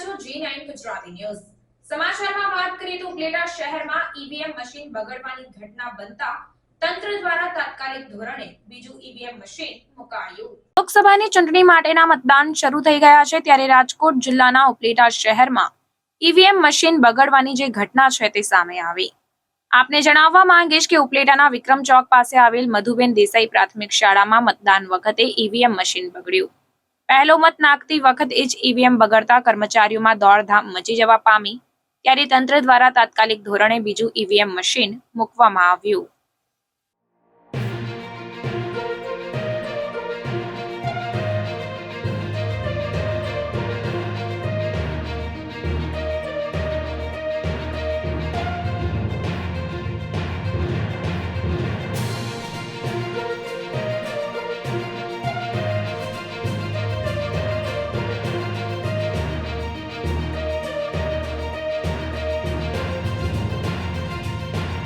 રહ્યા છો G9 Gujarati news સમાચારમાં વાત કરીએ તો ઉપલેટા શહેરમાં ઈવીએમ મશીન બગડવાની ઘટના બનતા તંત્ર દ્વારા તાત્કાલિક ધોરણે બીજું ઈવીએમ મશીન મુકાયું। લોકસભાની ચૂંટણી માટેના મતદાન શરૂ થઈ ગયા છે ત્યારે રાજકોટ જિલ્લાના ઉપલેટા શહેરમાં ઈવીએમ મશીન બગડવાની જે ઘટના છે તે સામે આવી। આપને જણાવવા માંગીશ કે ઉપલેટાના વિક્રમ ચોક પાસે આવેલ મધુબેન દેસાઈ પ્રાથમિક શાળામાં મતદાન વખતે ઈવીએમ મશીન બગડ્યું। પહેલો મત નાખતી વખતે જ ઈવીએમ બગડતા કર્મચારીઓમાં દોડધામ મચી જવા પામી ત્યારે તંત્ર દ્વારા તાત્કાલિક ધોરણે બીજું ઈવીએમ મશીન મૂકવામાં આવ્યું।